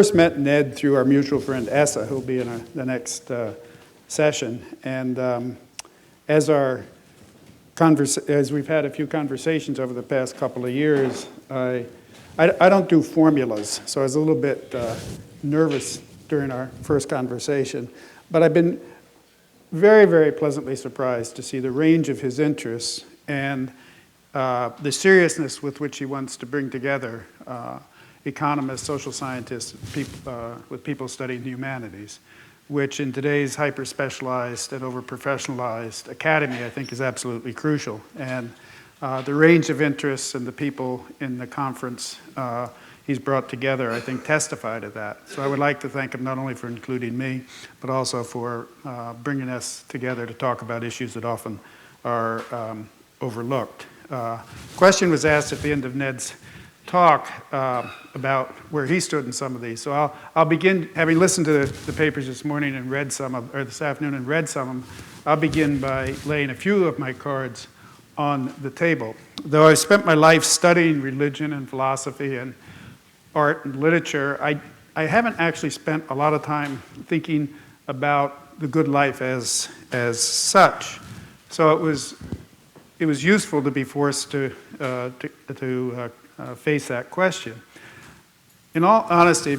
first met Ned through our mutual friend Essa, who'll be in the next session. And as we've had a few conversations over the past couple of years, I don't do formulas, so I was a little bit nervous during our first conversation. But I've been very, very pleasantly surprised to see the range of his interests and the seriousness with which he wants to bring together economists, social scientists, with people studying the humanities, which in today's hyper-specialized and over-professionalized academy, I think, is absolutely crucial. And the range of interests and the people in the conference he's brought together, I think, testify to that. So I would like to thank him not only for including me, but also for bringing us together to talk about issues that often are overlooked. Question was asked at the end of Ned's talk about where he stood in some of these. So I'll begin, having listened to the papers this morning and read some of, or this afternoon and read some of them, I'll begin by laying a few of my cards on the table. Though I've spent my life studying religion and philosophy and art and literature, I haven't actually spent a lot of time thinking about the good life as such. So it was useful to be forced to face that question. In all honesty,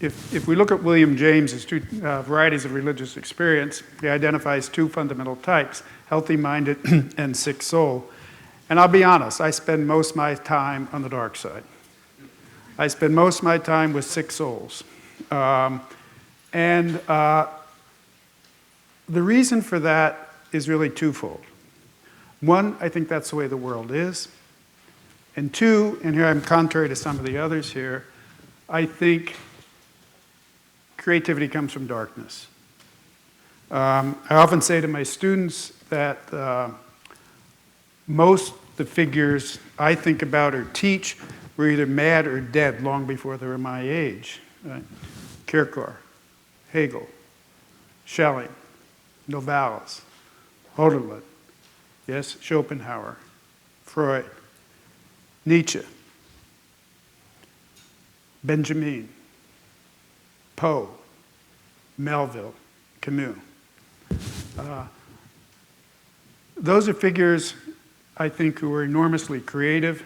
if we look at William James's two varieties of religious experience, he identifies two fundamental types: healthy-minded and sick soul. And I'll be honest, I spend most of my time on the dark side. I spend most of my time with sick souls. The reason for that is really twofold. One, I think that's the way the world is. And two, and here I'm contrary to some of the others here, I think creativity comes from darkness. I often say to my students that most the figures I think about or teach were either mad or dead long before they were my age. Right? Kierkegaard, Hegel, Schelling, Novalis, Hölderlin, yes, Schopenhauer, Freud, Nietzsche, Benjamin, Poe, Melville, Camus. Those are figures, I think, who were enormously creative.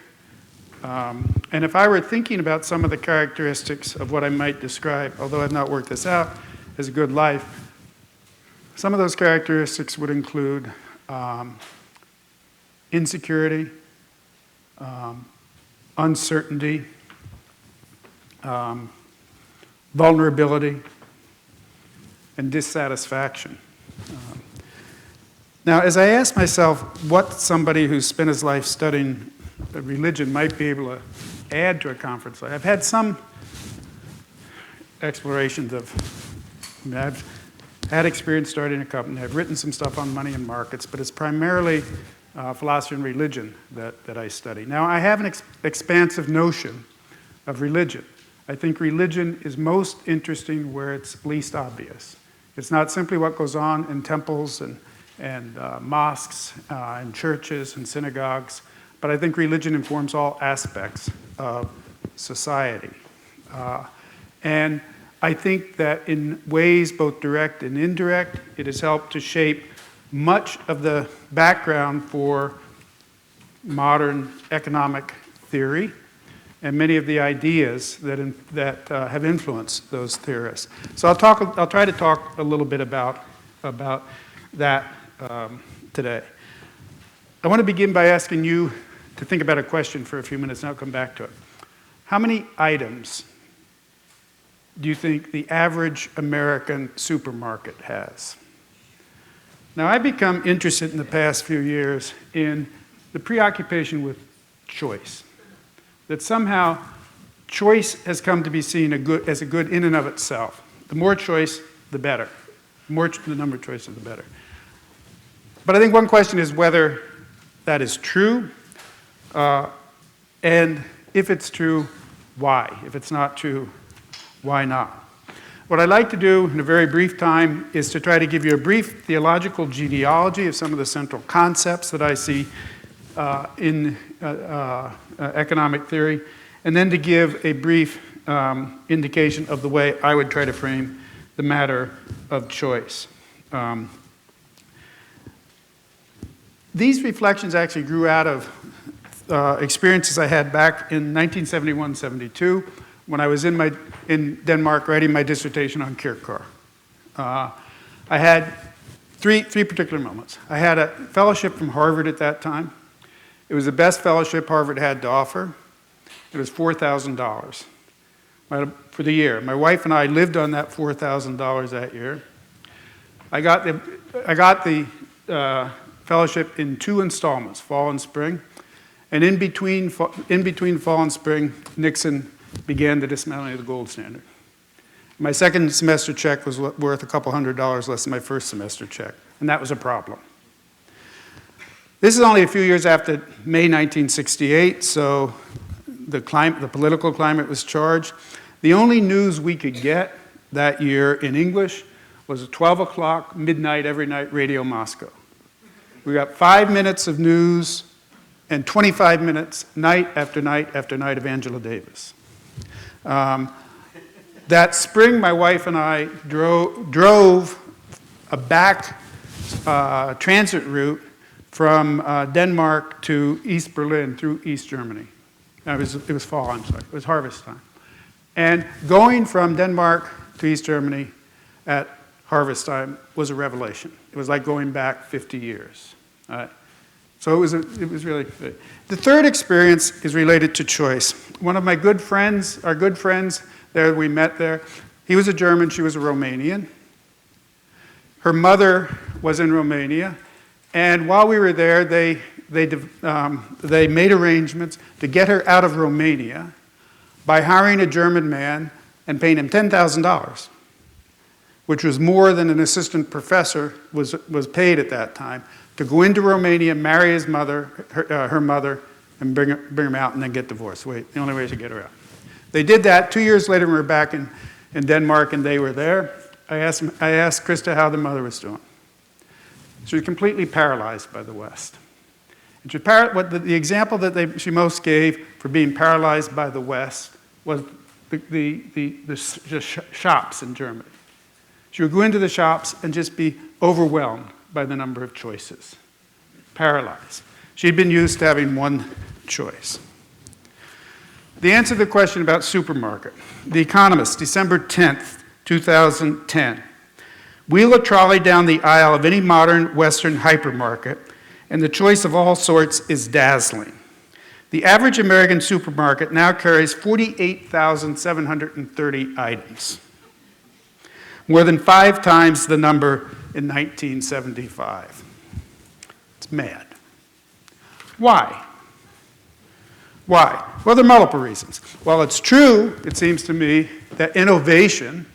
And if I were thinking about some of the characteristics of what I might describe, although I've not worked this out, as a good life, some of those characteristics would include insecurity, uncertainty, vulnerability, and dissatisfaction. Now, as I ask myself what somebody who's spent his life studying religion might be able to add to a conference, I've had some explorations of, I've had experience starting a company, I've written some stuff on money and markets, but it's primarily philosophy and religion that I study. Now, I have an expansive notion of religion. I think religion is most interesting where it's least obvious. It's not simply what goes on in temples and mosques and churches and synagogues, but I think religion informs all aspects of society. And I think that in ways both direct and indirect, it has helped to shape much of the background for modern economic theory and many of the ideas that have influenced those theorists. So I'll try to talk a little bit about that today. I want to begin by asking you to think about a question for a few minutes, and I'll come back to it. How many items do you think the average American supermarket has? Now, I've become interested in the past few years in the preoccupation with choice. That somehow choice has come to be seen as a good in and of itself. The more choice, the better. The number of choices, the better. But I think one question is whether that is true, and if it's true, why? If it's not true, why not? What I'd like to do in a very brief time is to try to give you a brief theological genealogy of some of the central concepts that I see in economic theory, and then to give a brief indication of the way I would try to frame the matter of choice. These reflections actually grew out of experiences I had back in 1971-72 when I was in Denmark writing my dissertation on Kierkegaard. I had three particular moments. I had a fellowship from Harvard at that time. It was the best fellowship Harvard had to offer. It was $4,000 for the year. My wife and I lived on that $4,000 that year. I got the fellowship in 2 installments, fall and spring. And in between fall and spring, Nixon began the dismantling of the gold standard. My second semester check was worth a couple $100 less than my first semester check, and that was a problem. This is only a few years after May 1968, so the political climate was charged. The only news we could get that year in English was at 12 o'clock, midnight, every night, Radio Moscow. We got 5 minutes of news and 25 minutes, night after night after night, of Angela Davis. That spring, my wife and I drove a back transit route from Denmark to East Berlin through East Germany. It was fall, I'm sorry. It was harvest time. And going from Denmark to East Germany at harvest time was a revelation. It was like going back 50 years. So it was really good. The third experience is related to choice. One of my good friends, our good friends there, we met there, he was a German, she was a Romanian. Her mother was in Romania, and while we were there, they made arrangements to get her out of Romania by hiring a German man and paying him $10,000, which was more than an assistant professor was paid at that time, to go into Romania, marry his mother, her mother, and bring him out and then get divorced. The only way to get her out. They did that. 2 years later, we were back in Denmark and they were there. I asked Krista how the mother was doing. She was completely paralyzed by the West. And the example that she most gave for being paralyzed by the West was the shops in Germany. She would go into the shops and just be overwhelmed by the number of choices, paralyzed. She'd been used to having one choice. The answer to the question about supermarket. The Economist, December 10th, 2010. Wheel a trolley down the aisle of any modern Western hypermarket, and the choice of all sorts is dazzling. The average American supermarket now carries 48,730 items, more than 5 times the number in 1975. It's mad. Why? Why? Well, there are multiple reasons. While it's true, it seems to me, that innovation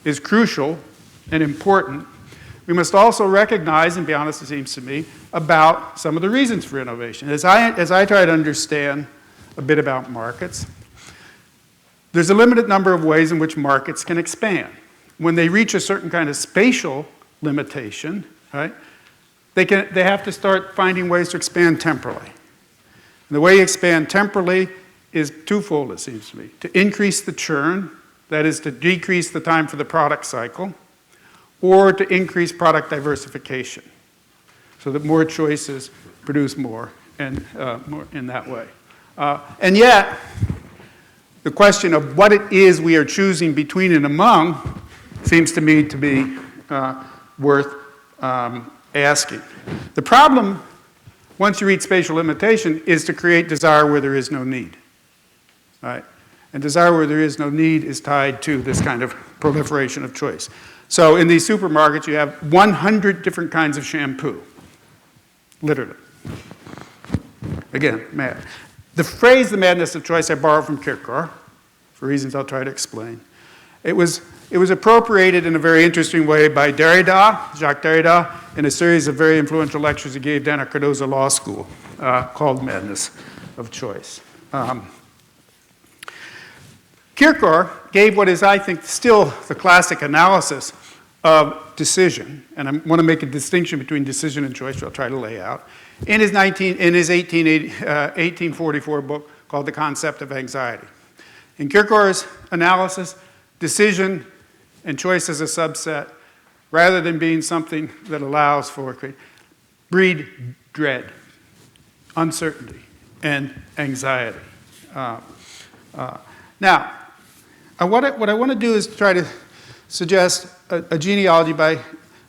is crucial and important, we must also recognize, and be honest, it seems to me, about some of the reasons for innovation. As I try to understand a bit about markets, there's a limited number of ways in which markets can expand. When they reach a certain kind of spatial limitation, right, they have to start finding ways to expand temporally. And the way you expand temporally is twofold, it seems to me. To increase the churn, that is to decrease the time for the product cycle, or to increase product diversification, so that more choices produce more, and more in that way. And yet, the question of what it is we are choosing between and among seems to me to be worth asking. The problem, once you reach spatial limitation, is to create desire where there is no need. Right? And desire where there is no need is tied to this kind of proliferation of choice. So in these supermarkets, you have 100 different kinds of shampoo, literally. Again, mad. The phrase, the madness of choice, I borrowed from Kierkegaard, for reasons I'll try to explain. It was appropriated in a very interesting way by Derrida, Jacques Derrida, in a series of very influential lectures he gave down at Cardozo Law School called Madness of Choice. Kierkegaard gave what is, I think, still the classic analysis of decision, and I want to make a distinction between decision and choice, which I'll try to lay out, in his 1844 book called The Concept of Anxiety. In Kierkegaard's analysis, decision and choice as a subset, rather than being something that allows for, breed dread, uncertainty, and anxiety. Now, what I want to do is try to suggest a genealogy by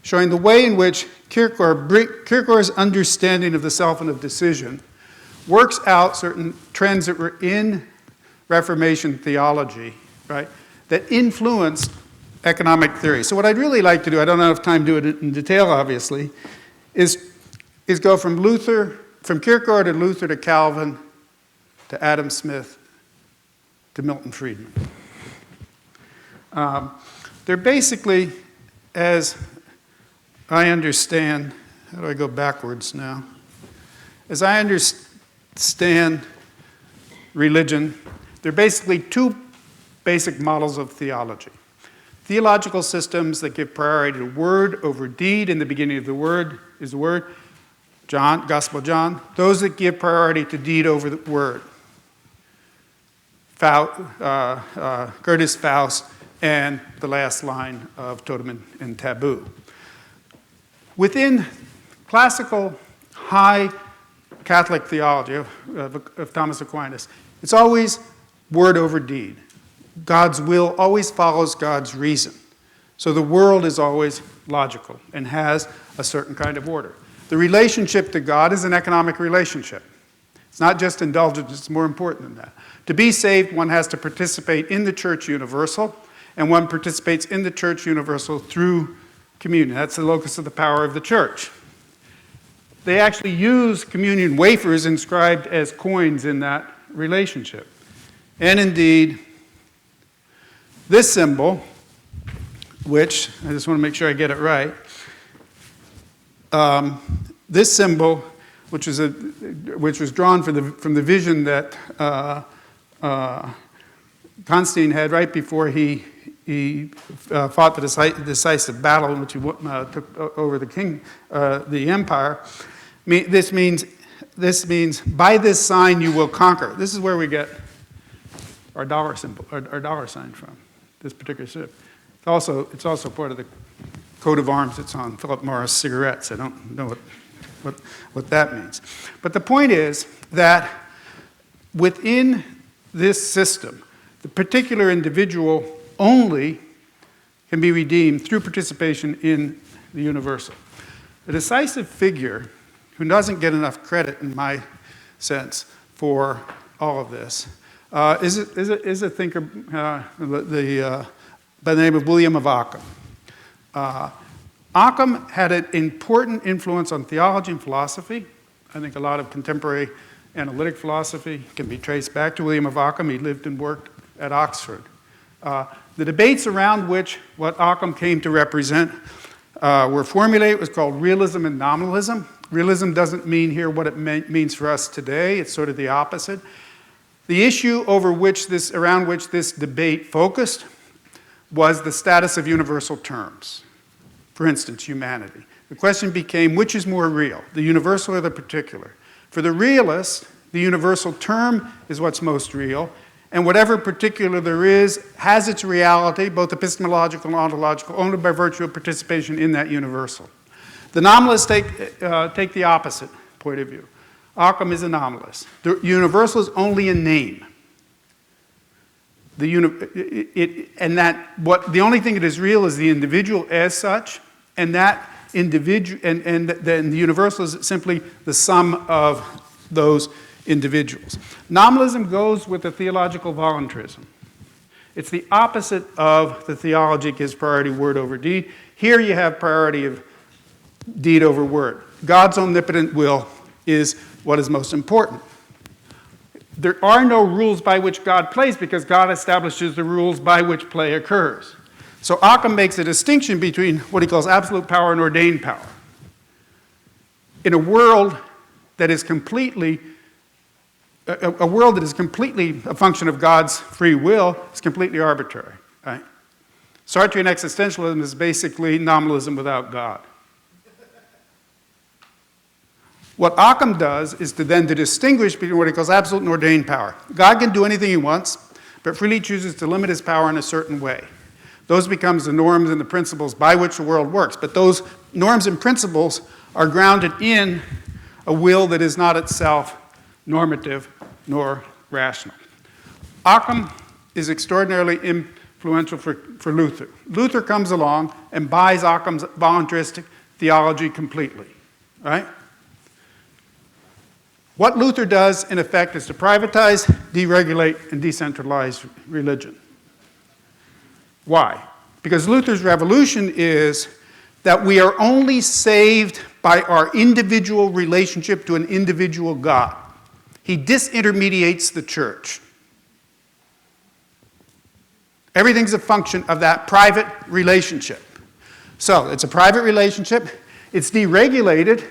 showing the way in which Kierkegaard's understanding of the self and of decision works out certain trends that were in Reformation theology, right, that influenced economic theory. So what I'd really like to do, I don't have enough time to do it in detail, obviously, is go from Kierkegaard to Luther to Calvin to Adam Smith to Milton Friedman. They're basically, as I understand, how do I go backwards now? As I understand religion, they're basically two basic models of theology. Theological systems that give priority to word over deed. In the beginning of the word is the word. John, Gospel of John. Those that give priority to deed over the word. Goethe's Faust, and the last line of Totem and Taboo. Within classical high Catholic theology of Thomas Aquinas, it's always word over deed. God's will always follows God's reason. So the world is always logical and has a certain kind of order. The relationship to God is an economic relationship. It's not just indulgence, it's more important than that. To be saved, one has to participate in the church universal, and one participates in the church universal through communion. That's the locus of the power of the church. They actually use communion wafers inscribed as coins in that relationship. And indeed, this symbol, which, I just want to make sure I get it right, this symbol, which was drawn from the vision that Constantine had right before he fought the decisive battle in which he took over the empire. This means, by this sign you will conquer. This is where we get our dollar symbol, our dollar sign from, this particular symbol. It's also part of the coat of arms that's on Philip Morris cigarettes. I don't know what that means. But the point is that within this system, the particular individual only can be redeemed through participation in the universal. The decisive figure, who doesn't get enough credit in my sense for all of this, is a thinker by the name of William of Ockham. Ockham had an important influence on theology and philosophy. I think a lot of contemporary analytic philosophy can be traced back to William of Ockham. He lived and worked at Oxford. The debates around which what Ockham came to represent were formulated. It was called realism and nominalism. Realism doesn't mean here what it means for us today. It's sort of the opposite. The issue around which this debate focused was the status of universal terms. For instance, humanity. The question became, which is more real, the universal or the particular? For the realist, the universal term is what's most real, and whatever particular there is has its reality, both epistemological and ontological, only by virtue of participation in that universal. The nominalists take the opposite point of view. Ockham is a nominalist. The universal is only a name. The only thing that is real is the individual as such, and that individual, and then the universal is simply the sum of those individuals. Nominalism goes with the theological voluntarism. It's the opposite of the theology that gives priority word over deed. Here you have priority of deed over word. God's omnipotent will is what is most important. There are no rules by which God plays because God establishes the rules by which play occurs. So Ockham makes a distinction between what he calls absolute power and ordained power. In a world that is completely a function of God's free will, is completely arbitrary. Right? Sartrean existentialism is basically nominalism without God. What Ockham does is to distinguish between what he calls absolute and ordained power. God can do anything he wants, but freely chooses to limit his power in a certain way. Those becomes the norms and the principles by which the world works. But those norms and principles are grounded in a will that is not itself normative nor rational. Occam is extraordinarily influential for Luther. Luther comes along and buys Occam's voluntaristic theology completely, right? What Luther does, in effect, is to privatize, deregulate, and decentralize religion. Why? Because Luther's revolution is that we are only saved by our individual relationship to an individual God. He disintermediates the church. Everything's a function of that private relationship. So it's a private relationship. It's deregulated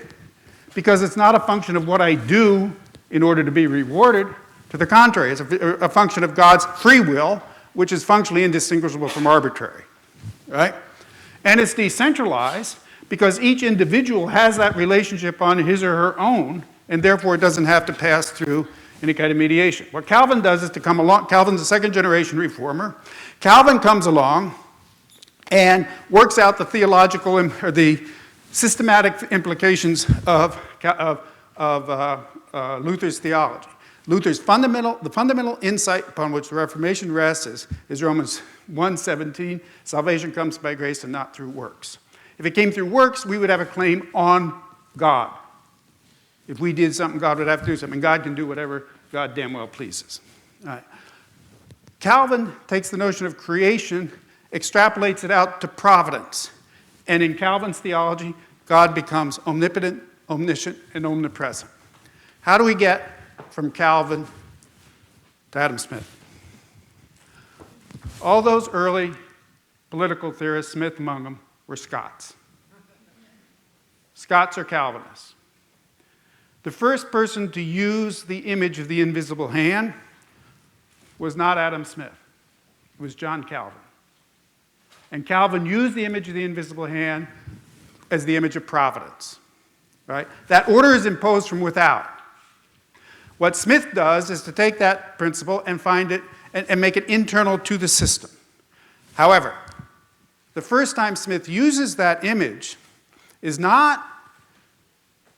because it's not a function of what I do in order to be rewarded. To the contrary, it's a function of God's free will, which is functionally indistinguishable from arbitrary, right? And it's decentralized because each individual has that relationship on his or her own, and therefore it doesn't have to pass through any kind of mediation. What Calvin does is to come along. Calvin's a second-generation reformer. Calvin comes along and works out the theological or the systematic implications of Luther's theology. Luther's the fundamental insight upon which the Reformation rests is Romans 1:17, salvation comes by grace and not through works. If it came through works, we would have a claim on God. If we did something, God would have to do something. God can do whatever God damn well pleases. All right. Calvin takes the notion of creation, extrapolates it out to providence. And in Calvin's theology, God becomes omnipotent, omniscient, and omnipresent. How do we get from Calvin to Adam Smith? All those early political theorists, Smith among them, were Scots. Scots are Calvinists. The first person to use the image of the invisible hand was not Adam Smith. It was John Calvin. And Calvin used the image of the invisible hand as the image of providence, right? That order is imposed from without. What Smith does is to take that principle and find it and make it internal to the system. However, the first time Smith uses that image is not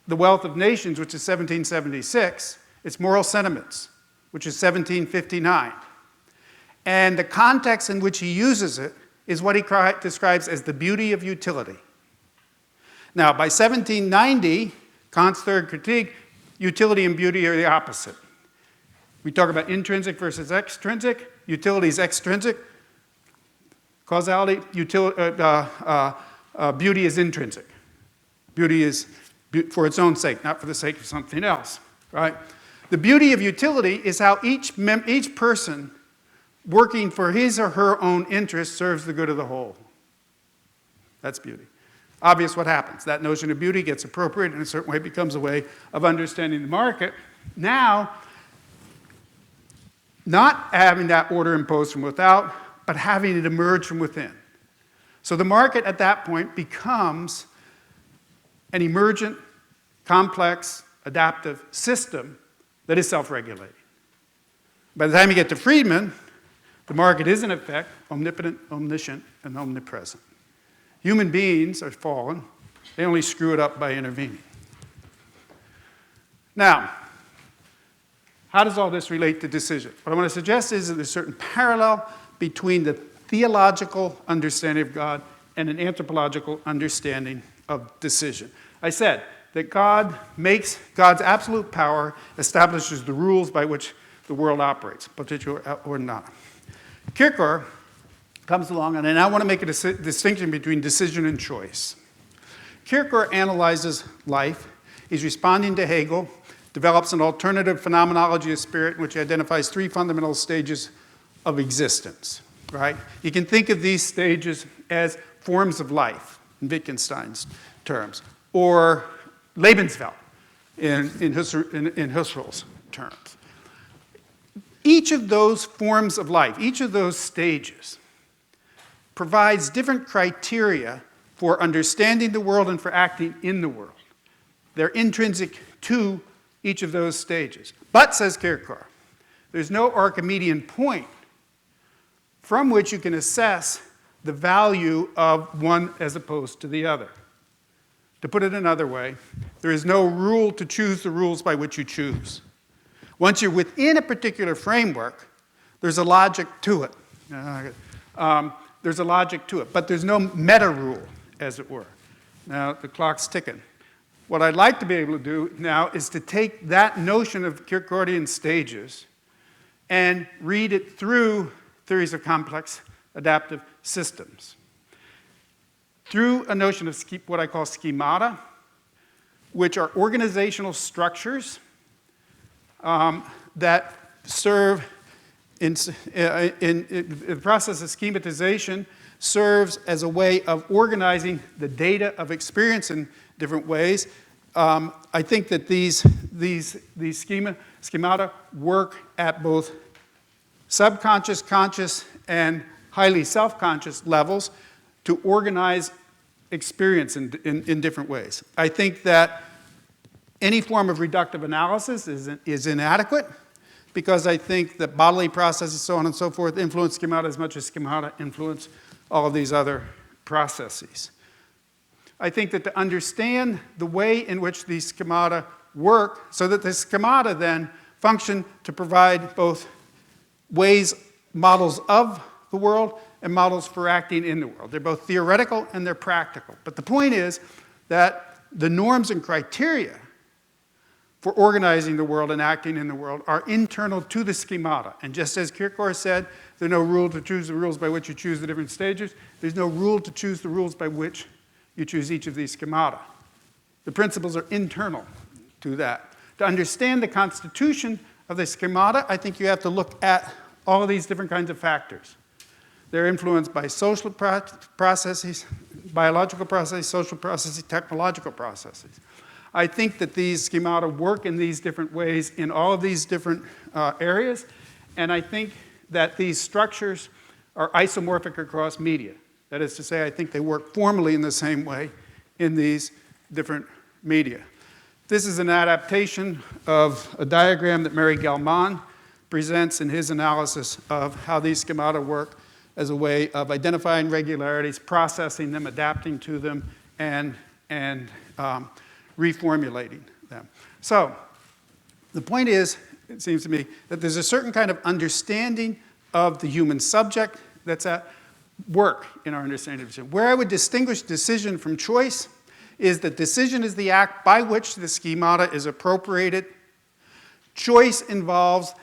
The Wealth of Nations, which is 1776, it's Moral Sentiments, which is 1759. And the context in which he uses it is what he describes as the beauty of utility. Now, by 1790, Kant's third critique, utility and beauty are the opposite. We talk about intrinsic versus extrinsic. Utility is extrinsic. Causality, beauty is intrinsic. Beauty is for its own sake, not for the sake of something else, right? The beauty of utility is how each person working for his or her own interest serves the good of the whole. That's beauty. Obvious what happens. That notion of beauty gets appropriated in a certain way, becomes a way of understanding the market. Now, not having that order imposed from without, but having it emerge from within. So the market at that point becomes an emergent, complex, adaptive system that is self-regulating. By the time you get to Friedman, the market is in effect omnipotent, omniscient, and omnipresent. Human beings are fallen. They only screw it up by intervening. Now, how does all this relate to decision? What I want to suggest is that there's a certain parallel between the theological understanding of God and an anthropological understanding of decision. I said that God's absolute power establishes the rules by which the world operates, potential or not. Kierkegaard comes along, and I now want to make a distinction between decision and choice. Kierkegaard analyzes life. He's responding to Hegel, develops an alternative phenomenology of spirit in which he identifies three fundamental stages of existence, right? You can think of these stages as forms of life, in Wittgenstein's terms, or Lebenswelt in Husserl's terms. Each of those forms of life, each of those stages, provides different criteria for understanding the world and for acting in the world. They're intrinsic to each of those stages. But, says Kierkegaard, there's no Archimedean point from which you can assess the value of one as opposed to the other. To put it another way, there is no rule to choose the rules by which you choose. Once you're within a particular framework, there's a logic to it. There's a logic to it, but there's no meta rule, as it were. Now, the clock's ticking. What I'd like to be able to do now is to take that notion of Kierkegaardian stages and read it through theories of complex adaptive systems. Through a notion of what I call schemata, which are organizational structures that serve in the process of schematization serves as a way of organizing the data of experience in different ways. I think that these schemata work at both subconscious, conscious, and highly self-conscious levels to organize experience in different ways. I think that any form of reductive analysis is inadequate because I think that bodily processes, so on and so forth, influence schemata as much as schemata influence all of these other processes. I think that to understand the way in which these schemata work, so that the schemata then function to provide both ways, models of the world and models for acting in the world. They're both theoretical and they're practical. But the point is that the norms and criteria for organizing the world and acting in the world are internal to the schemata. And just as Kierkegaard said, there's no rule to choose the rules by which you choose the different stages. There's no rule to choose the rules by which you choose each of these schemata. The principles are internal to that. To understand the constitution of the schemata, I think you have to look at all of these different kinds of factors. They're influenced by social processes, biological processes, social processes, technological processes. I think that these schemata work in these different ways in all of these different areas, and I think that these structures are isomorphic across media. That is to say, I think they work formally in the same way in these different media. This is an adaptation of a diagram that Mary Gelman presents in his analysis of how these schemata work as a way of identifying regularities, processing them, adapting to them, and reformulating them. So the point is, it seems to me, that there's a certain kind of understanding of the human subject that's at work in our understanding of decision. Where I would distinguish decision from choice is that decision is the act by which the schemata is appropriated. Choice involves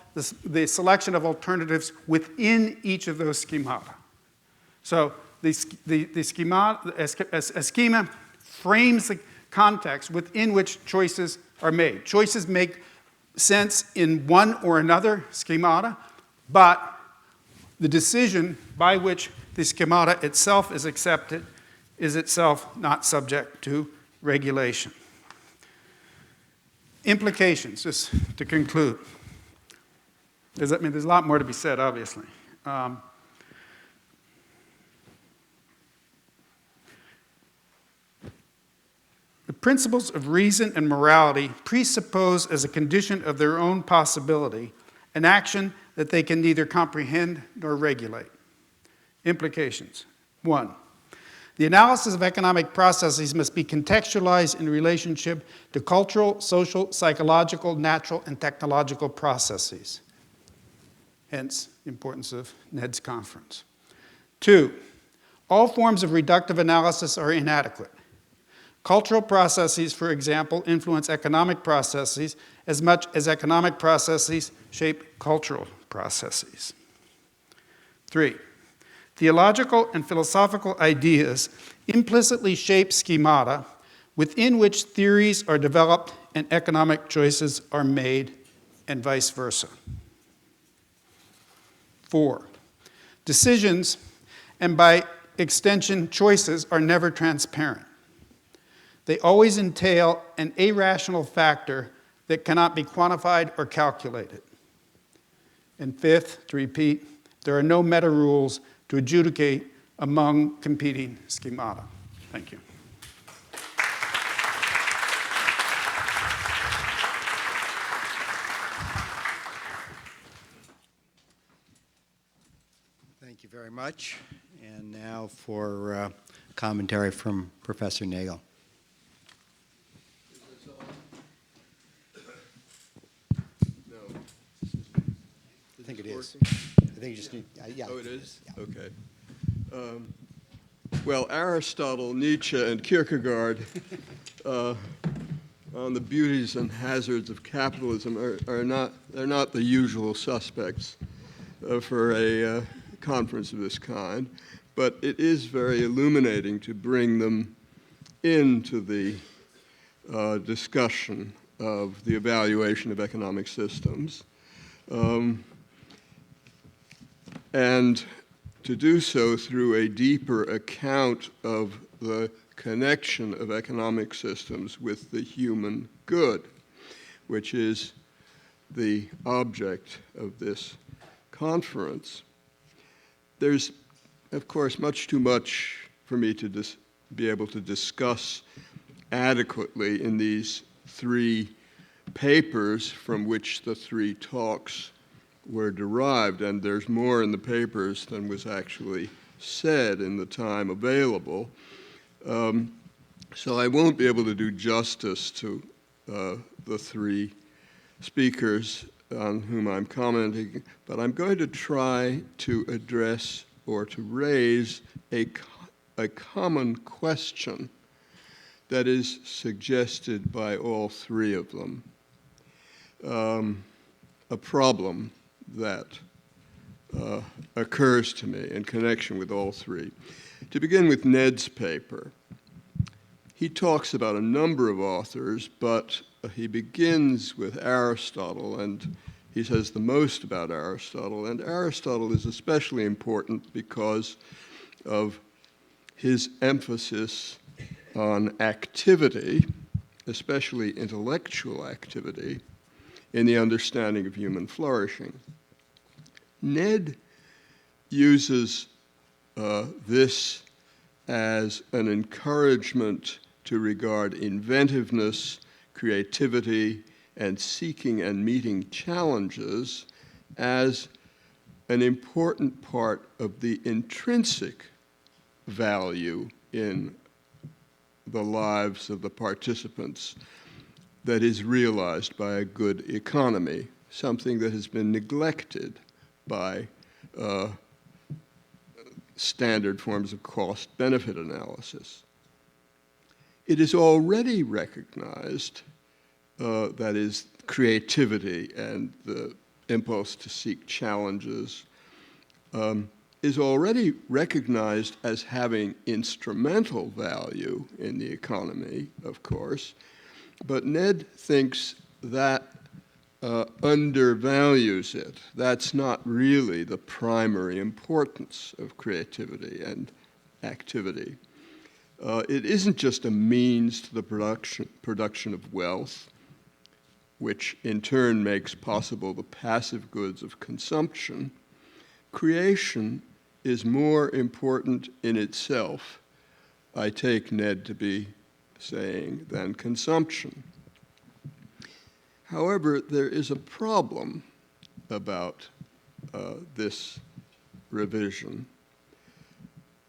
the selection of alternatives within each of those schemata. So the schema, a schema frames the context within which choices are made. Choices make sense in one or another schemata, but the decision by which the schemata itself is accepted is itself not subject to regulation. Implications, just to conclude. There's a lot more to be said, obviously. The principles of reason and morality presuppose as a condition of their own possibility an action that they can neither comprehend nor regulate. Implications. 1. The analysis of economic processes must be contextualized in relationship to cultural, social, psychological, natural, and technological processes. Hence, the importance of Ned's conference. 2. All forms of reductive analysis are inadequate. Cultural processes, for example, influence economic processes as much as economic processes shape cultural processes. 3. Theological and philosophical ideas implicitly shape schemata within which theories are developed and economic choices are made, and vice versa. 4. Decisions, and by extension choices, are never transparent. They always entail an irrational factor that cannot be quantified or calculated. And 5th, to repeat, there are no meta rules to adjudicate among competing schemata. Thank you. Thank you very much. And now for commentary from Professor Nagel. No. I think it is. I think you just need, yeah. Oh, it is? Yeah. Okay. Well, Aristotle, Nietzsche, and Kierkegaard on the beauties and hazards of capitalism are not the usual suspects for a conference of this kind, but it is very illuminating to bring them into the discussion of the evaluation of economic systems. And to do so through a deeper account of the connection of economic systems with the human good, which is the object of this conference. There's, of course, much too much for me to be able to discuss adequately in these three papers from which the three talks were derived, and there's more in the papers than was actually said in the time available. So I won't be able to do justice to the three speakers on whom I'm commenting, but I'm going to try to address or to raise a common question that is suggested by all three of them, a problem that occurs to me in connection with all three. To begin with Ned's paper, he talks about a number of authors, but he begins with Aristotle, and he says the most about Aristotle. And Aristotle is especially important because of his emphasis on activity, especially intellectual activity, in the understanding of human flourishing. Ned uses this as an encouragement to regard inventiveness, creativity, and seeking and meeting challenges as an important part of the intrinsic value in the lives of the participants that is realized by a good economy, something that has been neglected by standard forms of cost-benefit analysis. It is already recognized, that is, creativity and the impulse to seek challenges is already recognized as having instrumental value in the economy, of course, but Ned thinks that undervalues it. That's not really the primary importance of creativity and activity. It isn't just a means to the production of wealth, which in turn makes possible the passive goods of consumption. Creation is more important in itself, I take Ned to be saying, than consumption. However, there is a problem about this revision.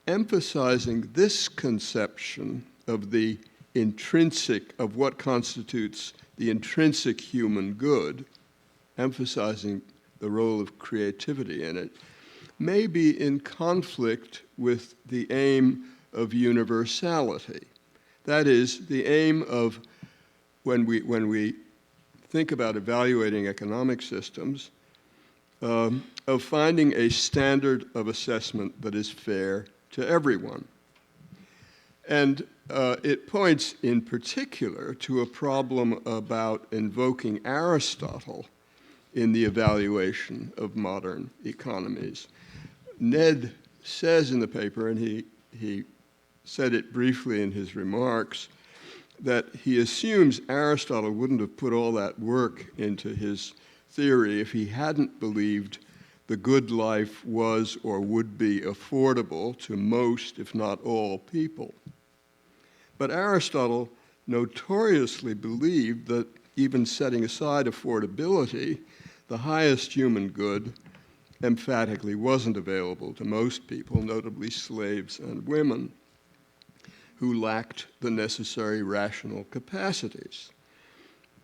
Emphasizing this conception of the intrinsic, of what constitutes the intrinsic human good, emphasizing the role of creativity in it, may be in conflict with the aim of universality. That is, the aim of, when we think about evaluating economic systems, of finding a standard of assessment that is fair to everyone. And it points in particular to a problem about invoking Aristotle in the evaluation of modern economies. Ned says in the paper, and he said it briefly in his remarks, that he assumes Aristotle wouldn't have put all that work into his theory if he hadn't believed the good life was or would be affordable to most, if not all, people. But Aristotle notoriously believed that even setting aside affordability, the highest human good emphatically wasn't available to most people, notably slaves and women, who lacked the necessary rational capacities.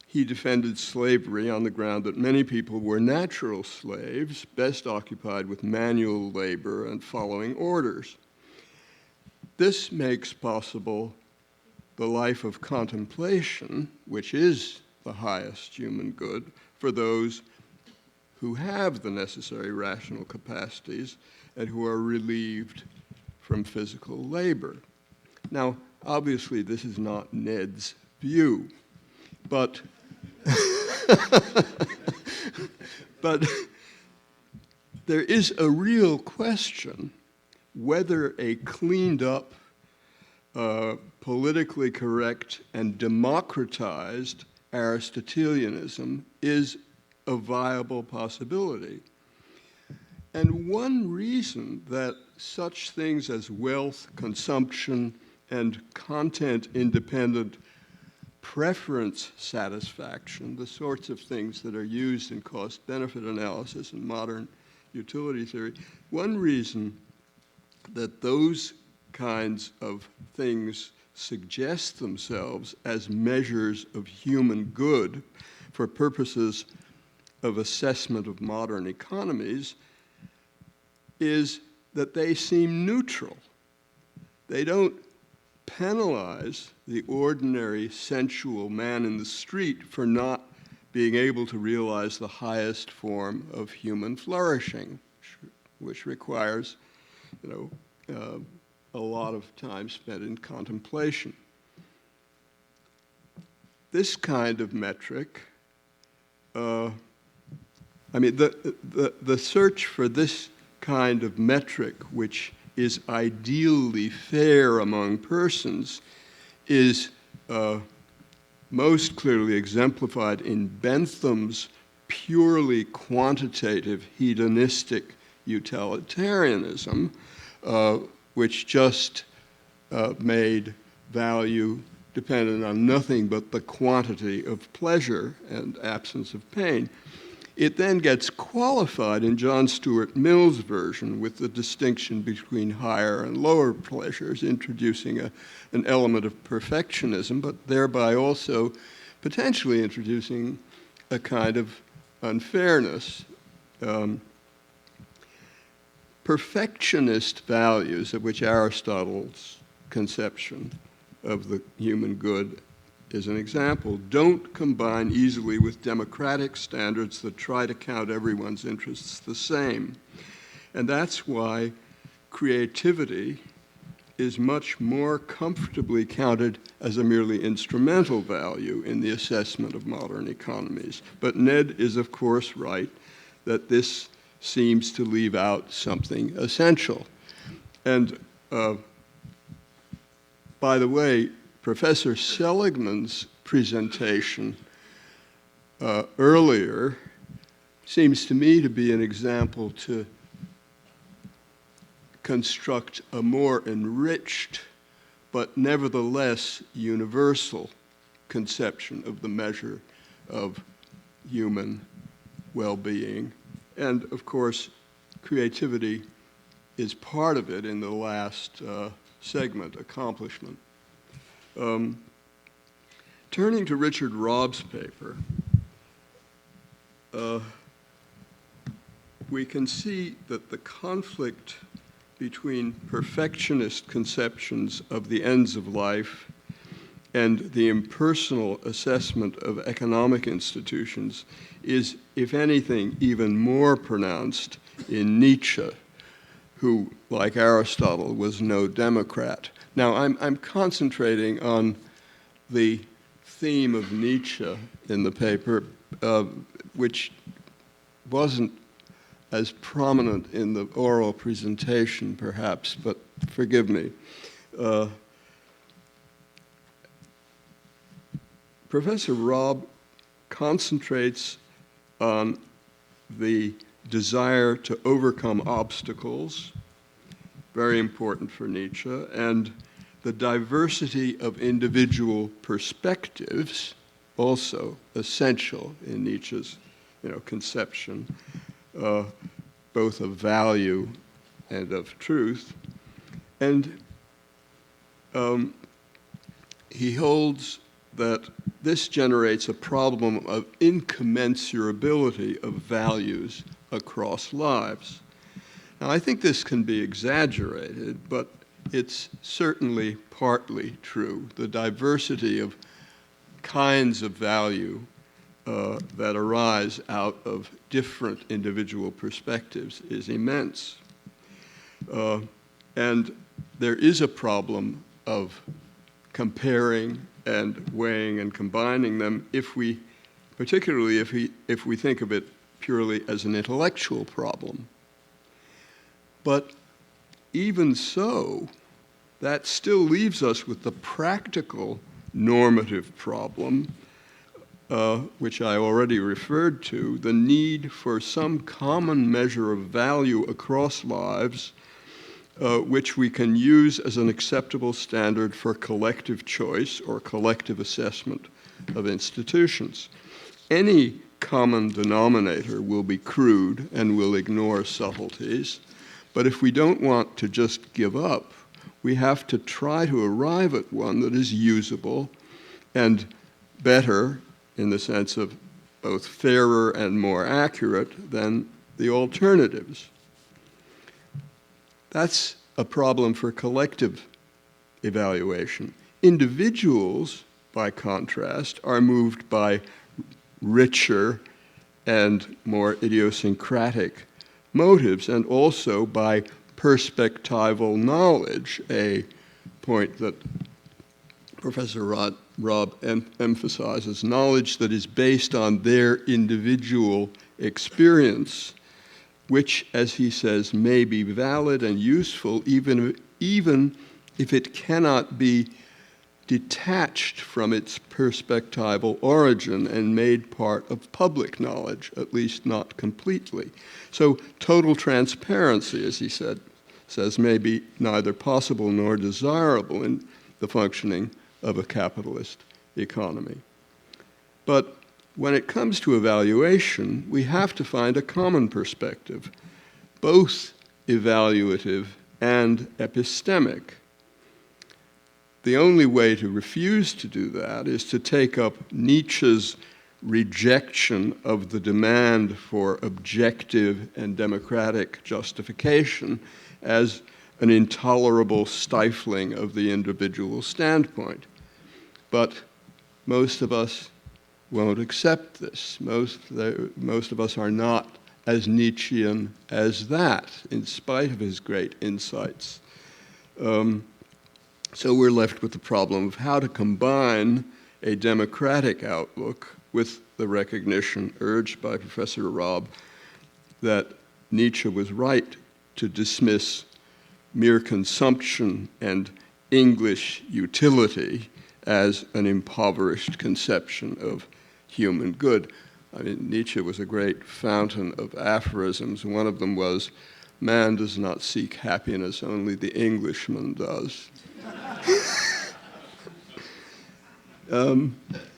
He defended slavery on the ground that many people were natural slaves, best occupied with manual labor and following orders. This makes possible the life of contemplation, which is the highest human good, for those who have the necessary rational capacities and who are relieved from physical labor. Now, obviously, this is not Ned's view, but but there is a real question whether a cleaned up, politically correct, and democratized Aristotelianism is a viable possibility. And one reason that such things as wealth, consumption, and content-independent preference satisfaction, the sorts of things that are used in cost-benefit analysis and modern utility theory, one reason that those kinds of things suggest themselves as measures of human good for purposes of assessment of modern economies is that they seem neutral. They don't penalize the ordinary sensual man in the street for not being able to realize the highest form of human flourishing, which requires, a lot of time spent in contemplation. This kind of metric, the search for this kind of metric, which is ideally fair among persons, is most clearly exemplified in Bentham's purely quantitative hedonistic utilitarianism, which just made value dependent on nothing but the quantity of pleasure and absence of pain. It then gets qualified in John Stuart Mill's version with the distinction between higher and lower pleasures, introducing an element of perfectionism, but thereby also potentially introducing a kind of unfairness. Perfectionist values, of which Aristotle's conception of the human good is an example, don't combine easily with democratic standards that try to count everyone's interests the same. And that's why creativity is much more comfortably counted as a merely instrumental value in the assessment of modern economies. But Ned is, of course, right that this seems to leave out something essential. And by the way, Professor Seligman's presentation earlier seems to me to be an example to construct a more enriched but nevertheless universal conception of the measure of human well-being. And of course, creativity is part of it in the last segment, accomplishment. Turning to Richard Robb's paper, we can see that the conflict between perfectionist conceptions of the ends of life and the impersonal assessment of economic institutions is, if anything, even more pronounced in Nietzsche, who, like Aristotle, was no democrat. Now, I'm concentrating on the theme of Nietzsche in the paper, which wasn't as prominent in the oral presentation, perhaps, but forgive me. Professor Robb concentrates on the desire to overcome obstacles, very important for Nietzsche, and the diversity of individual perspectives, also essential in Nietzsche's conception, both of value and of truth. And he holds that this generates a problem of incommensurability of values across lives. Now, I think this can be exaggerated, but it's certainly partly true. The diversity of kinds of value that arise out of different individual perspectives is immense. And there is a problem of comparing and weighing and combining them particularly if we think of it purely as an intellectual problem. But even so, that still leaves us with the practical normative problem, which I already referred to, the need for some common measure of value across lives, which we can use as an acceptable standard for collective choice or collective assessment of institutions. Any common denominator will be crude and will ignore subtleties, but if we don't want to just give up, we have to try to arrive at one that is usable and better in the sense of both fairer and more accurate than the alternatives. That's a problem for collective evaluation. Individuals, by contrast, are moved by richer and more idiosyncratic motives, and also by perspectival knowledge, a point that Professor Robb emphasizes, knowledge that is based on their individual experience, which, as he says, may be valid and useful even if it cannot be detached from its perspectival origin and made part of public knowledge, at least not completely. So total transparency, as he says, may be neither possible nor desirable in the functioning of a capitalist economy. But when it comes to evaluation, we have to find a common perspective, both evaluative and epistemic. The only way to refuse to do that is to take up Nietzsche's rejection of the demand for objective and democratic justification as an intolerable stifling of the individual standpoint. But most of us won't accept this. Most of us are not as Nietzschean as that, in spite of his great insights. So we're left with the problem of how to combine a democratic outlook with the recognition urged by Professor Robb that Nietzsche was right to dismiss mere consumption and English utility as an impoverished conception of human good. I mean, Nietzsche was a great fountain of aphorisms. One of them was, "Man does not seek happiness, only the Englishman does."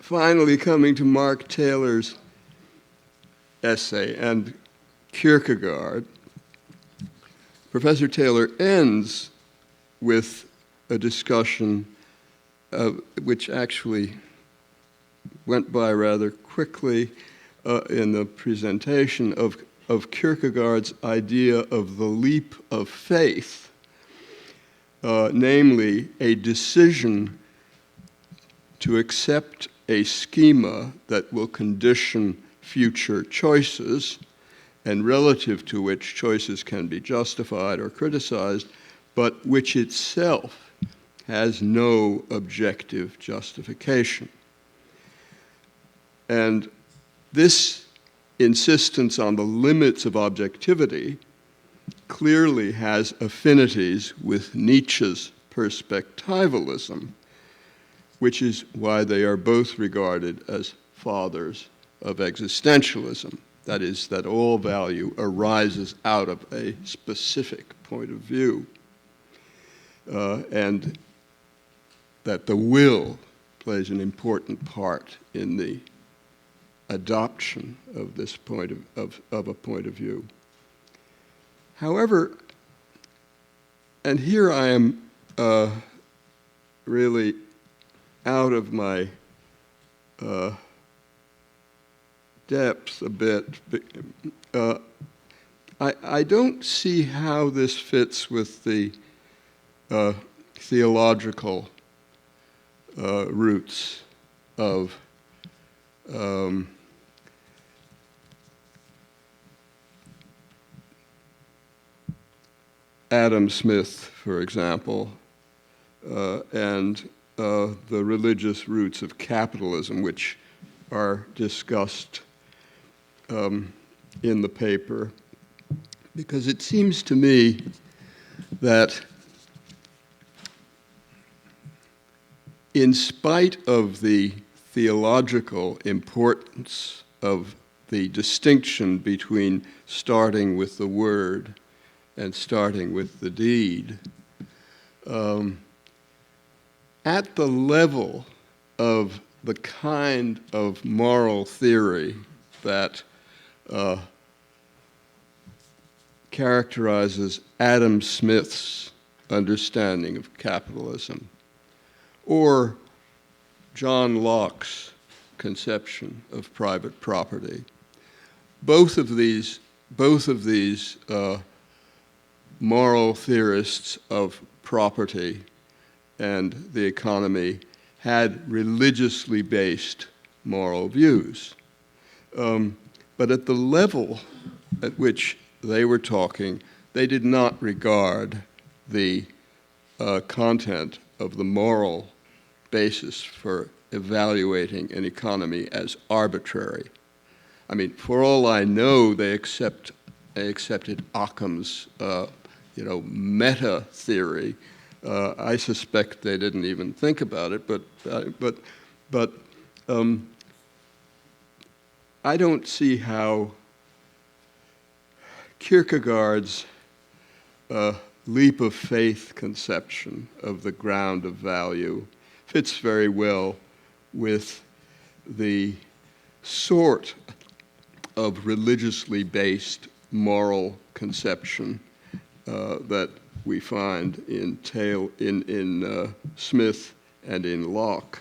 Finally, coming to Mark Taylor's essay and Kierkegaard, Professor Taylor ends with a discussion which actually went by rather quickly in the presentation of Kierkegaard's idea of the leap of faith, namely a decision to accept a schema that will condition future choices and relative to which choices can be justified or criticized, but which itself has no objective justification. And this insistence on the limits of objectivity clearly has affinities with Nietzsche's perspectivalism, which is why they are both regarded as fathers of existentialism. That is, that all value arises out of a specific point of view, and that the will plays an important part in the adoption of this point of a point of view. However, and here I am really out of my depth a bit. I don't see how this fits with the theological roots of Adam Smith, for example, and the religious roots of capitalism, which are discussed in the paper, because it seems to me that in spite of the theological importance of the distinction between starting with the word and starting with the deed, at the level of the kind of moral theory that characterizes Adam Smith's understanding of capitalism, or John Locke's conception of private property. Both of these moral theorists of property and the economy had religiously based moral views. But at the level at which they were talking, they did not regard the content of the moral basis for evaluating an economy as arbitrary. I mean, for all I know, they accepted Occam's, meta theory. I suspect they didn't even think about it, but I don't see how Kierkegaard's leap of faith conception of the ground of value fits very well with the sort of religiously based moral conception that we find in Smith and in Locke.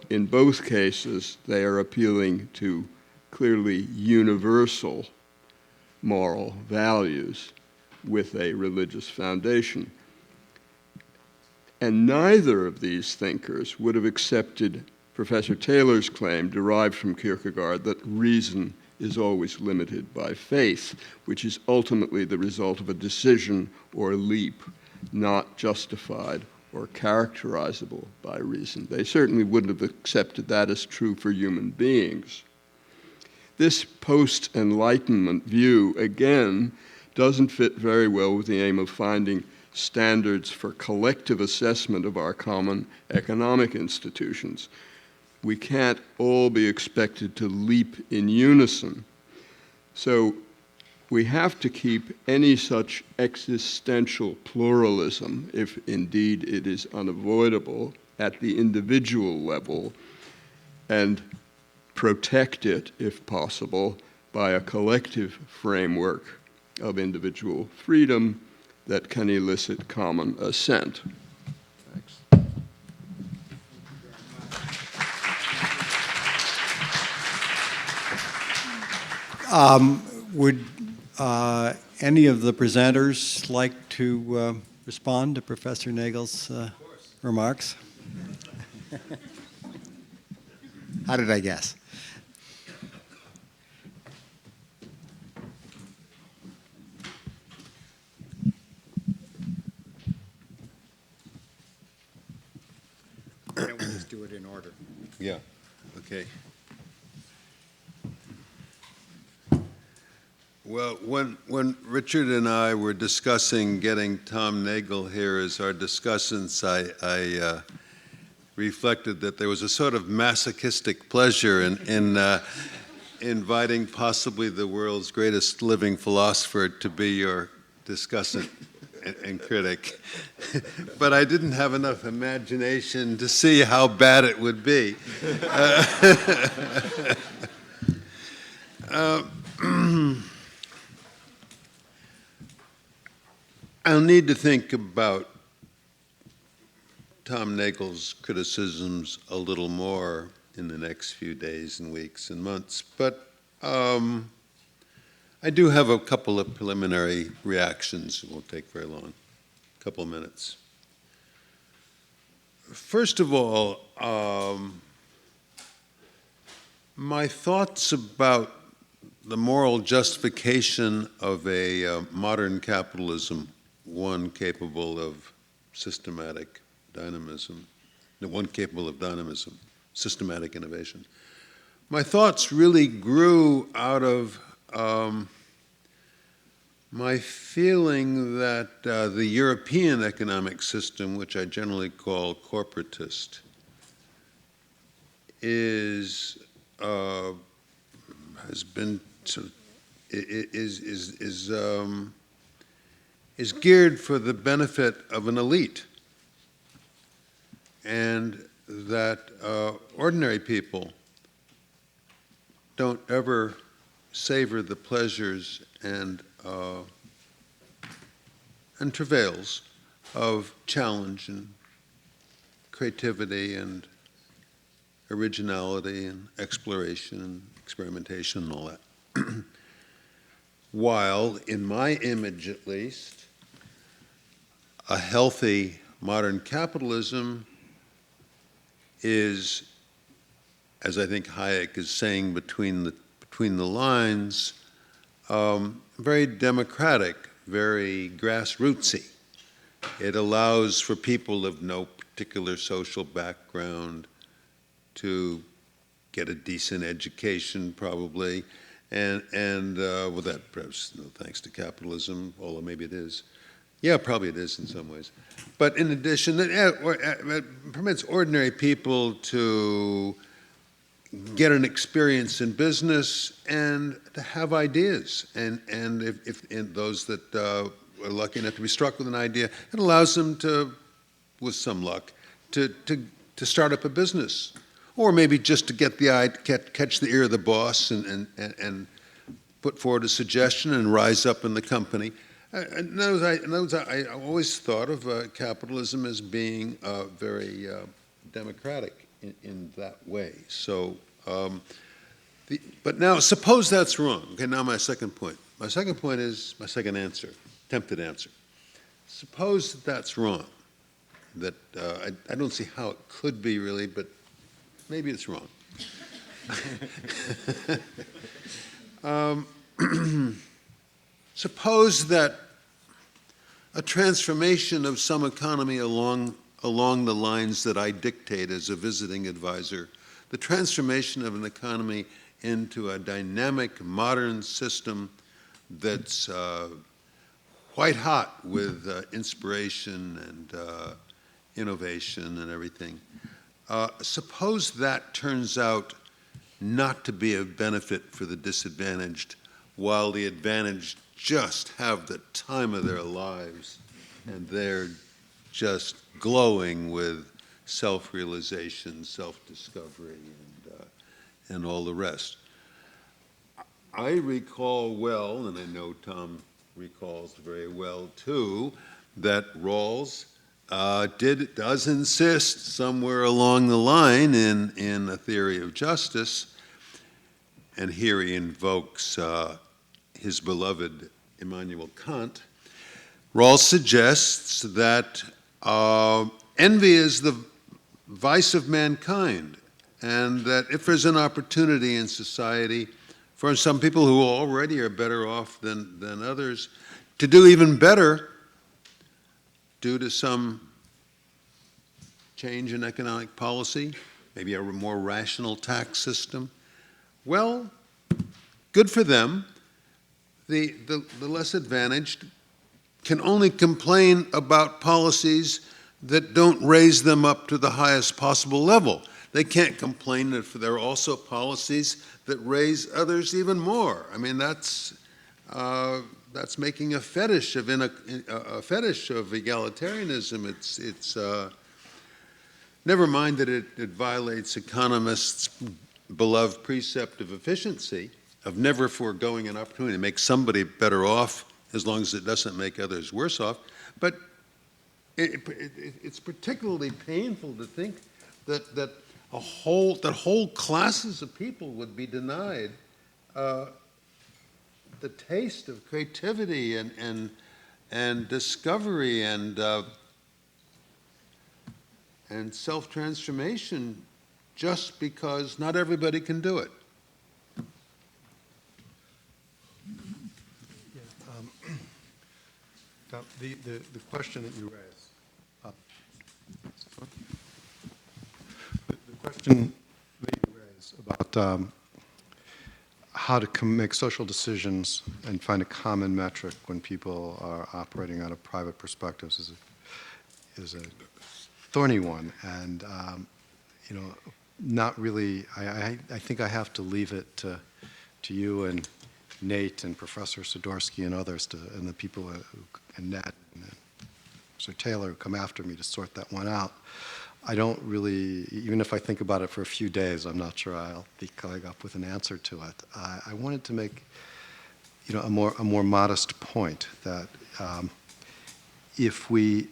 In both cases, they are appealing to clearly universal moral values with a religious foundation. And neither of these thinkers would have accepted Professor Taylor's claim, derived from Kierkegaard, that reason is always limited by faith, which is ultimately the result of a decision or leap not justified or characterizable by reason. They certainly wouldn't have accepted that as true for human beings. This post-Enlightenment view, again, doesn't fit very well with the aim of finding standards for collective assessment of our common economic institutions. We can't all be expected to leap in unison. So we have to keep any such existential pluralism, if indeed it is unavoidable, at the individual level, and protect it, if possible, by a collective framework of individual freedom that can elicit common assent. Thanks. Would any of the presenters like to respond to Professor Nagel's remarks? How did I guess? Why don't we just do it in order? Yeah, okay. Well, when Richard and I were discussing getting Tom Nagel here as our discussants, I reflected that there was a sort of masochistic pleasure in inviting possibly the world's greatest living philosopher to be your discussant and critic. But I didn't have enough imagination to see how bad it would be. I'll need to think about Tom Nagel's criticisms a little more in the next few days and weeks and months, but I do have a couple of preliminary reactions. It won't take very long, a couple of minutes. First of all, my thoughts about the moral justification of a modern capitalism, one capable of systematic dynamism, one capable of dynamism, systematic innovation. My thoughts really grew out of my feeling that the European economic system, which I generally call corporatist, has been sort of, is geared for the benefit of an elite, and that ordinary people don't ever savor the pleasures and travails of challenge and creativity and originality and exploration and experimentation and all that. While, in my image at least, a healthy modern capitalism is, as I think Hayek is saying between the lines, very democratic, very grassrootsy. It allows for people of no particular social background to get a decent education, probably, and well, that perhaps no thanks to capitalism, although maybe it is. Yeah, probably it is in some ways. But in addition, it permits ordinary people to get an experience in business and to have ideas. And if those that are lucky enough to be struck with an idea, it allows them to, with some luck, to start up a business. Or maybe just to get catch the ear of the boss and put forward a suggestion and rise up in the company. I always thought of capitalism as being very democratic in that way. So, but now suppose that's wrong. Okay, now my second point. My second point is my second answer, attempted answer. Suppose that's wrong. That I don't see how it could be really, but maybe it's wrong. Suppose that a transformation of some economy along the lines that I dictate as a visiting advisor, the transformation of an economy into a dynamic, modern system that's white hot with inspiration and innovation and everything. Suppose that turns out not to be of benefit for the disadvantaged, while the advantaged just have the time of their lives and they're just glowing with self-realization, self-discovery, and all the rest. I recall well, and I know Tom recalls very well too, that Rawls does insist somewhere along the line in A Theory of Justice, and here he invokes his beloved Immanuel Kant. Rawls suggests that envy is the vice of mankind, and that if there's an opportunity in society for some people who already are better off than others to do even better due to some change in economic policy, maybe a more rational tax system, well, good for them. The less advantaged can only complain about policies that don't raise them up to the highest possible level. They can't complain if there are also policies that raise others even more. I mean, that's making a fetish of egalitarianism. It's never mind that it violates economists' beloved precept of efficiency, of never foregoing an opportunity to make somebody better off as long as it doesn't make others worse off. But it's particularly painful to think that whole classes of people would be denied the taste of creativity and discovery and self-transformation just because not everybody can do it. The question that you raised, the question that you raised about how to make social decisions and find a common metric when people are operating out of private perspectives is a thorny one, and you know, not really. I think I have to leave it to you and Nate and Professor Sidorsky and others, and the people and Nat and Sir Taylor who come after me to sort that one out. I don't really, even if I think about it for a few days, I'm not sure I'll be coming up with an answer to it. I wanted to make, you know, a more modest point that if we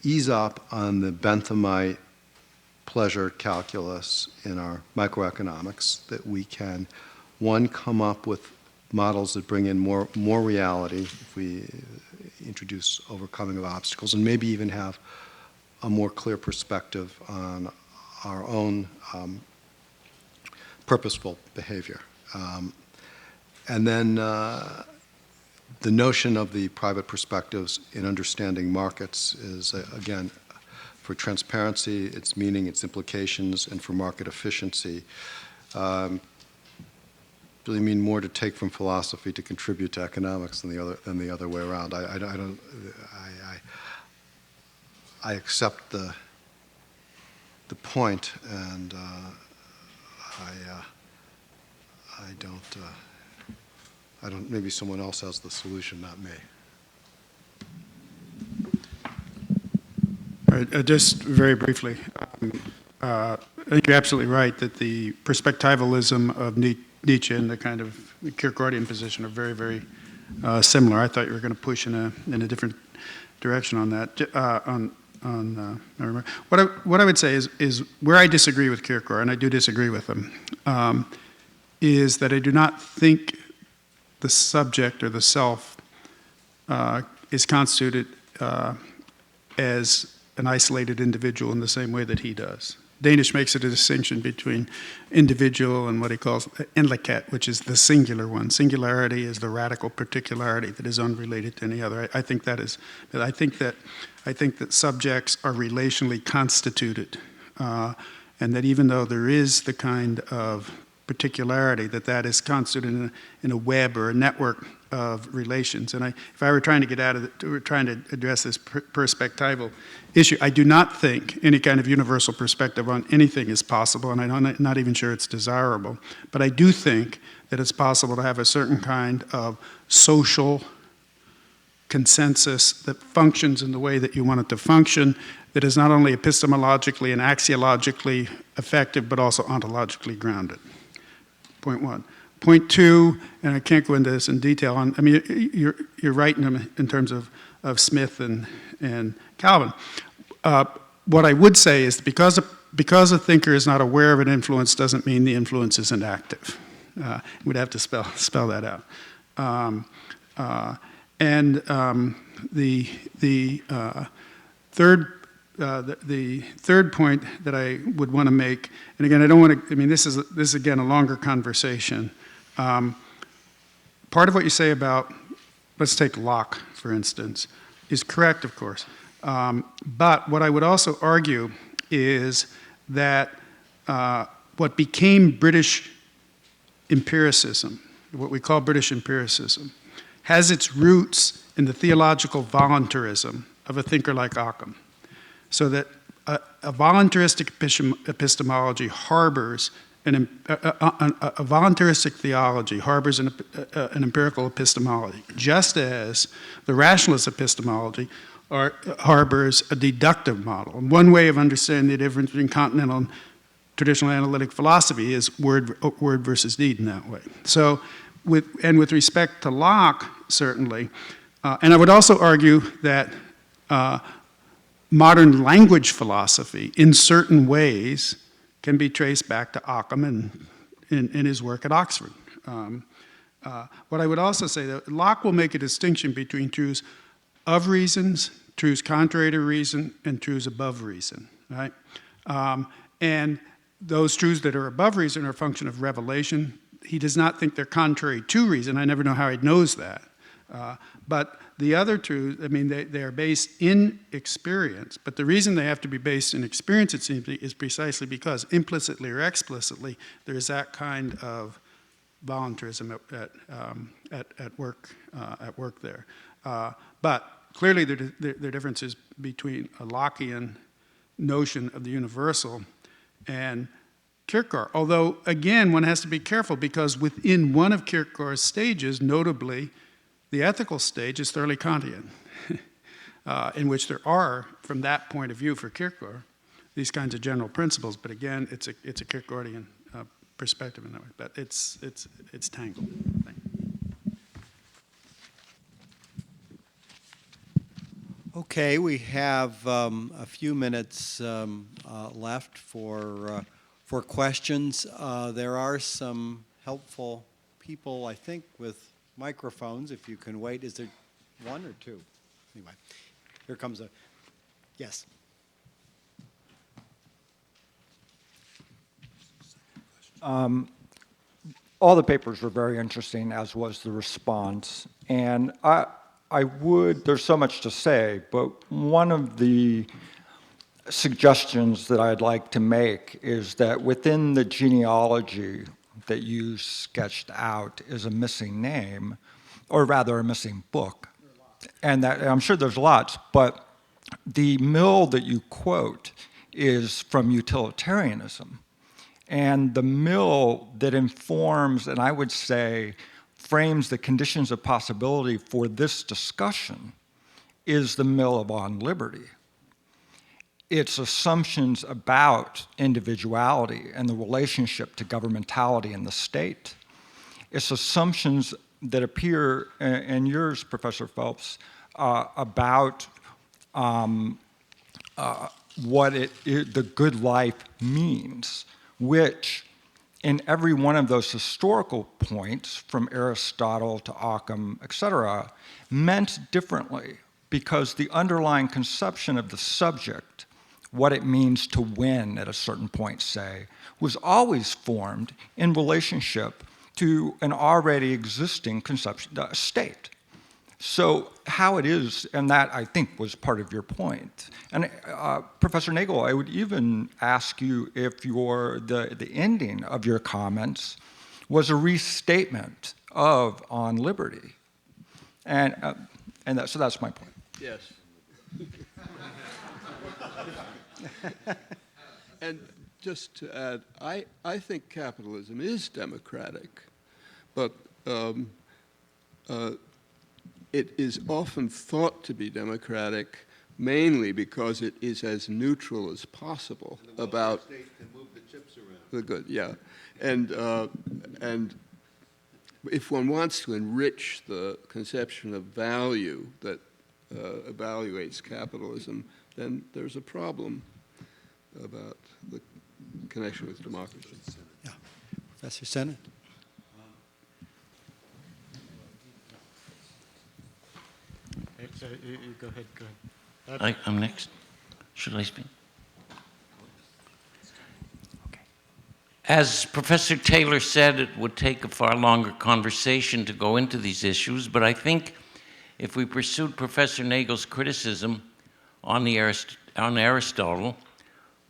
ease up on the Benthamite pleasure calculus in our microeconomics, that we can, one, come up with models that bring in more reality if we introduce overcoming of obstacles, and maybe even have a more clear perspective on our own purposeful behavior. And then the notion of the private perspectives in understanding markets is, again, for transparency, its meaning, its implications, and for market efficiency, really mean more to take from philosophy to contribute to economics than the other way around. I accept the point, and I don't. Maybe someone else has the solution, not me. All right, just very briefly, I think you're absolutely right that the perspectivalism of Nietzsche and the kind of Kierkegaardian position are very, very similar. I thought you were going to push in a different direction on that. What I would say is where I disagree with Kierkegaard, and I do disagree with him, is that I do not think the subject or the self is constituted as an isolated individual in the same way that he does. Danish makes it a distinction between individual and what he calls enlighet, which is the singular one. Singularity is the radical particularity that is unrelated to any other. I think that subjects are relationally constituted, and that even though there is the kind of particularity, that is constituted in a web or a network of relations. And if I were trying to get out of it, we're trying to address this perspectival issue, I do not think any kind of universal perspective on anything is possible, and I'm not even sure it's desirable. But I do think that it's possible to have a certain kind of social consensus that functions in the way that you want it to function, that is not only epistemologically and axiologically effective, but also ontologically grounded. Point one. Point two, and I can't go into this in detail, you're right in terms of Smith and Calvin. What I would say is because a thinker is not aware of an influence doesn't mean the influence isn't active. We'd have to spell that out. The third point that I would want to make, and again, I don't want to. This is again a longer conversation. Part of what you say about, let's take Locke, for instance, is correct, of course. But what I would also argue is that what became British empiricism, what we call British empiricism, has its roots in the theological voluntarism of a thinker like Occam. So that a voluntaristic epistemology harbors a voluntaristic theology harbors an empirical epistemology, just as the rationalist epistemology harbors a deductive model. And one way of understanding the difference between continental and traditional analytic philosophy is word versus deed in that way. So, with respect to Locke, certainly, And I would also argue that modern language philosophy, in certain ways, can be traced back to Occam and in his work at Oxford. What I would also say, that Locke will make a distinction between truths of reasons, truths contrary to reason, and truths above reason, right? And those truths that are above reason are a function of revelation. He does not think they're contrary to reason. I never know how he knows that. But the other truths, I mean, they are based in experience, but the reason they have to be based in experience, it seems, is precisely because implicitly or explicitly, there's that kind of voluntarism at work there. But clearly there are differences between a Lockean notion of the universal and Kierkegaard. Although, again, one has to be careful because within one of Kierkegaard's stages, notably the ethical stage, is thoroughly Kantian, in which there are, from that point of view for Kierkegaard, these kinds of general principles. But again, it's a Kierkegaardian perspective in that way. But it's tangled. Okay, we have a few minutes left for questions. There are some helpful people, I think, with microphones, if you can wait. Is there one or two? Anyway, here comes a, yes. All the papers were very interesting, as was the response. And there's so much to say, but one of the suggestions that I'd like to make is that within the genealogy that you sketched out is a missing name, or rather a missing book. And that, I'm sure there's lots, but the mill that you quote is from utilitarianism. And the mill that informs, and I would say, frames the conditions of possibility for this discussion is the mill of On Liberty. It's assumptions about individuality and the relationship to governmentality and the state. It's assumptions that appear in yours, Professor Phelps, about what the good life means, which in every one of those historical points, from Aristotle to Occam, et cetera, meant differently because the underlying conception of the subject, what it means to win at a certain point, say, was always formed in relationship to an already existing conception, a state. So how it is, and that I think was part of your point. And Professor Nagel, I would even ask you if the ending of your comments was a restatement of On Liberty. And so that's my point. Yes. And just to add, I think capitalism is democratic, but it is often thought to be democratic mainly because it is as neutral as possible about state can move the chips around. the good. Yeah, and if one wants to enrich the conception of value that evaluates capitalism, then there's a problem about the connection with democracy. Yeah, Professor Sennett. You go ahead. I'm next. Should I speak? Okay. As Professor Taylor said, it would take a far longer conversation to go into these issues, but I think if we pursued Professor Nagel's criticism on Aristotle,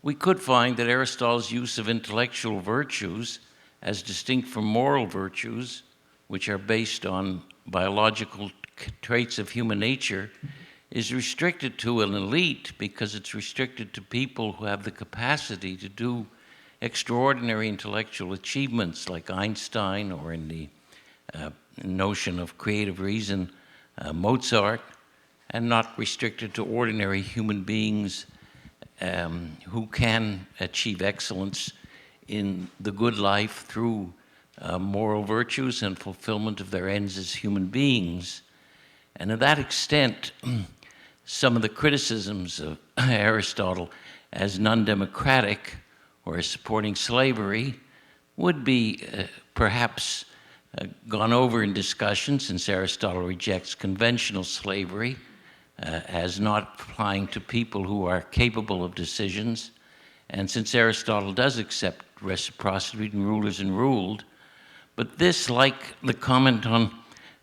we could find that Aristotle's use of intellectual virtues as distinct from moral virtues, which are based on biological traits of human nature, is restricted to an elite because it's restricted to people who have the capacity to do extraordinary intellectual achievements like Einstein, or in the notion of creative reason, Mozart, and not restricted to ordinary human beings who can achieve excellence in the good life through moral virtues and fulfillment of their ends as human beings. And to that extent, some of the criticisms of Aristotle as non-democratic or as supporting slavery would be perhaps gone over in discussion, since Aristotle rejects conventional slavery as not applying to people who are capable of decisions. And since Aristotle does accept reciprocity between rulers and ruled, but this, like the comment on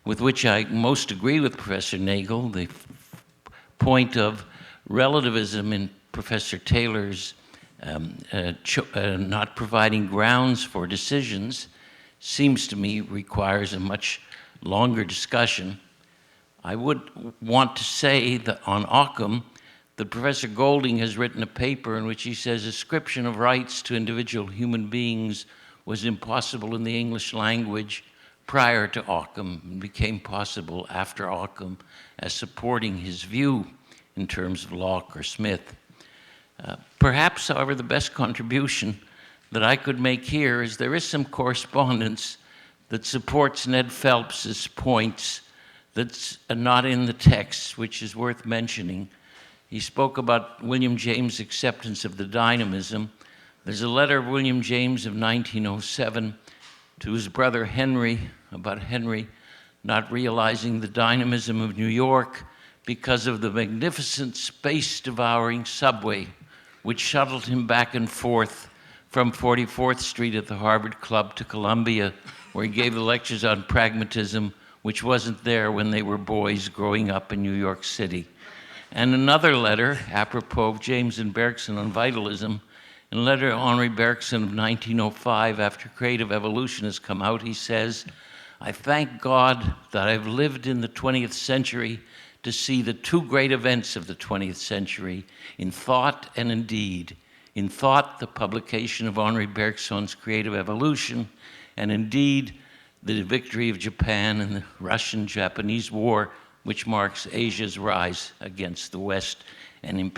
with which I most agree with Professor Nagel, the point of relativism in Professor Taylor's not providing grounds for decisions, seems to me requires a much longer discussion. I would want to say that on Occam, that Professor Golding has written a paper in which he says ascription of rights to individual human beings was impossible in the English language prior to Occam and became possible after Occam as supporting his view in terms of Locke or Smith. Perhaps, however, the best contribution that I could make here is there is some correspondence that supports Ned Phelps's points that's not in the text, which is worth mentioning. He spoke about William James' acceptance of the dynamism. There's a letter of William James of 1907 to his brother Henry about Henry not realizing the dynamism of New York because of the magnificent space-devouring subway which shuttled him back and forth from 44th Street at the Harvard Club to Columbia, where he gave the lectures on pragmatism, which wasn't there when they were boys growing up in New York City. And another letter, apropos of James and Bergson on vitalism, in a letter to Henri Bergson of 1905, after Creative Evolution has come out, he says, "I thank God that I've lived in the 20th century to see the two great events of the 20th century, in thought and in deed. In thought, the publication of Henri Bergson's Creative Evolution, and indeed, the victory of Japan in the Russian-Japanese War, which marks Asia's rise against the West and imperial